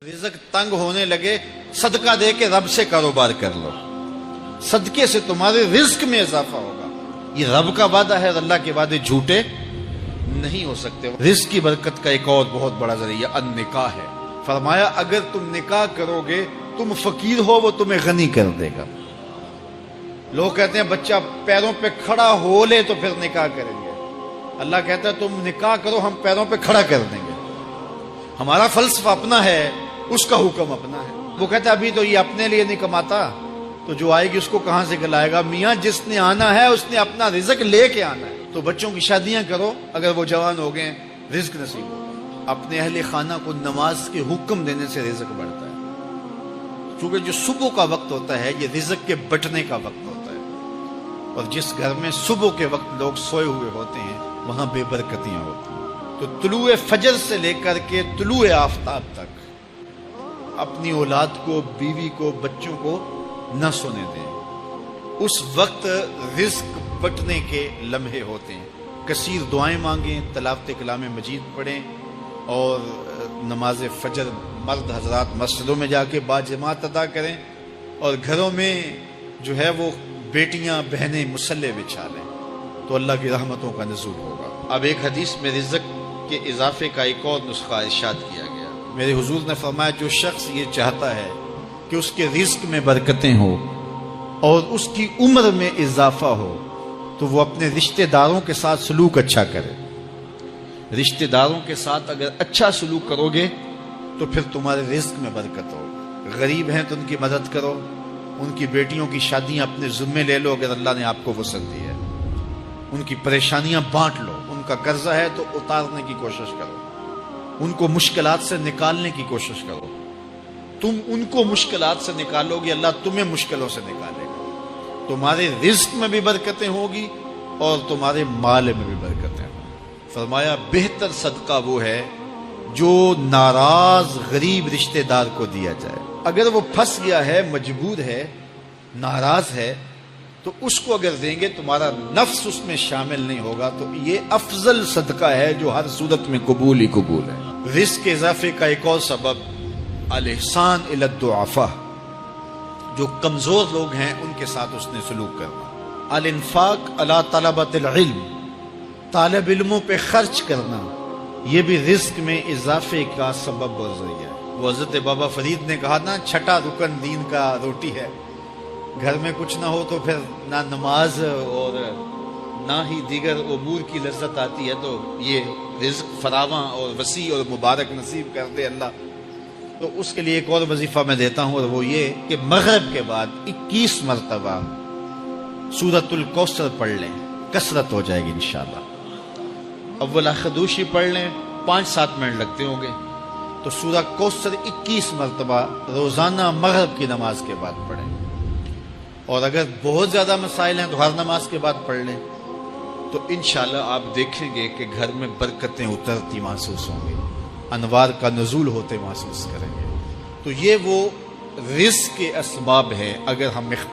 رزق تنگ ہونے لگے صدقہ دے کے رب سے کاروبار کر لو، صدقے سے تمہارے رزق میں اضافہ ہوگا۔ یہ رب کا وعدہ ہے اور اللہ کے وعدے جھوٹے نہیں ہو سکتے۔ رزق کی برکت کا ایک اور بہت بڑا ذریعہ النکاح ہے۔ فرمایا اگر تم نکاح کرو گے، تم فقیر ہو وہ تمہیں غنی کر دے گا۔ لوگ کہتے ہیں بچہ پیروں پہ کھڑا ہو لے تو پھر نکاح کریں گے۔ اللہ کہتا ہے تم نکاح کرو، ہم پیروں پہ کھڑا کر دیں گے۔ ہمارا فلسفہ اپنا ہے، اس کا حکم اپنا ہے۔ وہ کہتا ہے ابھی تو یہ اپنے لیے نہیں کماتا، تو جو آئے گی اس کو کہاں سے کھلائے گا؟ میاں جس نے آنا ہے اس نے اپنا رزق لے کے آنا ہے۔ تو بچوں کی شادیاں کرو، اگر وہ جوان ہو گئے رزق نصیب ہوگا۔ اپنے اہل خانہ کو نماز کے حکم دینے سے رزق بڑھتا ہے، کیونکہ جو صبح کا وقت ہوتا ہے یہ رزق کے بٹنے کا وقت ہوتا ہے، اور جس گھر میں صبح کے وقت لوگ سوئے ہوئے ہوتے ہیں وہاں بے برکتیاں ہوتی ہیں۔ تو طلوع فجر سے لے کر کے طلوع آفتاب تک اپنی اولاد کو، بیوی کو، بچوں کو نہ سونے دیں۔ اس وقت رزق بٹنے کے لمحے ہوتے ہیں۔ کثیر دعائیں مانگیں، تلاوت کلام مجید پڑھیں، اور نماز فجر مرد حضرات مسجدوں میں جا کے باجماعت ادا کریں، اور گھروں میں جو ہے وہ بیٹیاں بہنیں مصلے بچھا لیں، تو اللہ کی رحمتوں کا نزول ہوگا۔ اب ایک حدیث میں رزق کے اضافے کا ایک اور نسخہ ارشاد کیا گیا۔ میرے حضور نے فرمایا جو شخص یہ چاہتا ہے کہ اس کے رزق میں برکتیں ہو اور اس کی عمر میں اضافہ ہو تو وہ اپنے رشتہ داروں کے ساتھ سلوک اچھا کرے۔ رشتہ داروں کے ساتھ اگر اچھا سلوک کرو گے تو پھر تمہارے رزق میں برکت ہو۔ غریب ہیں تو ان کی مدد کرو، ان کی بیٹیوں کی شادیاں اپنے ذمے لے لو اگر اللہ نے آپ کو وسعت دی ہے، ان کی پریشانیاں بانٹ لو، ان کا قرضہ ہے تو اتارنے کی کوشش کرو، ان کو مشکلات سے نکالنے کی کوشش کرو۔ تم ان کو مشکلات سے نکالو گے، اللہ تمہیں مشکلوں سے نکالے گا۔ تمہارے رزق میں بھی برکتیں ہوگی اور تمہارے مال میں بھی برکتیں ہوں۔ فرمایا بہتر صدقہ وہ ہے جو ناراض غریب رشتہ دار کو دیا جائے۔ اگر وہ پھنس گیا ہے، مجبور ہے، ناراض ہے، تو اس کو اگر دیں گے تمہارا نفس اس میں شامل نہیں ہوگا، تو یہ افضل صدقہ ہے جو ہر صورت میں قبول ہی قبول ہے۔ رزق کے اضافے کا ایک اور سبب الاحسان الی الضعفاء، جو کمزور لوگ ہیں ان کے ساتھ اس نے سلوک کرنا۔ الانفاق علی طلبۃ العلم، طالب علموں پہ خرچ کرنا، یہ بھی رزق میں اضافے کا سبب اور ذریعہ ہے۔ وہ حضرت بابا فرید نے کہا نا چھٹا رکن دین کا روٹی ہے۔ گھر میں کچھ نہ ہو تو پھر نہ نماز اور نہ ہی دیگر امور کی لذت آتی ہے، تو یہ رزق فراواں اور وسیع اور مبارک نصیب کر دے اللہ۔ تو اس کے لیے ایک اور وظیفہ میں دیتا ہوں، اور وہ یہ کہ مغرب کے بعد 21 مرتبہ سورۃ الکوثر پڑھ لیں، کثرت ہو جائے گی انشاءاللہ۔ اول خدوشی پڑھ لیں، 5-7 منٹ لگتے ہوں گے، تو سورہ کوثر 21 مرتبہ روزانہ مغرب کی نماز کے بعد پڑھیں۔ اور اگر بہت زیادہ مسائل ہیں تو ہر نماز کے بعد پڑھ لیں، تو انشاءاللہ آپ دیکھیں گے کہ گھر میں برکتیں اترتی محسوس ہوں گی، انوار کا نزول ہوتے محسوس کریں گے۔ تو یہ وہ رزق کے اسباب ہیں، اگر ہم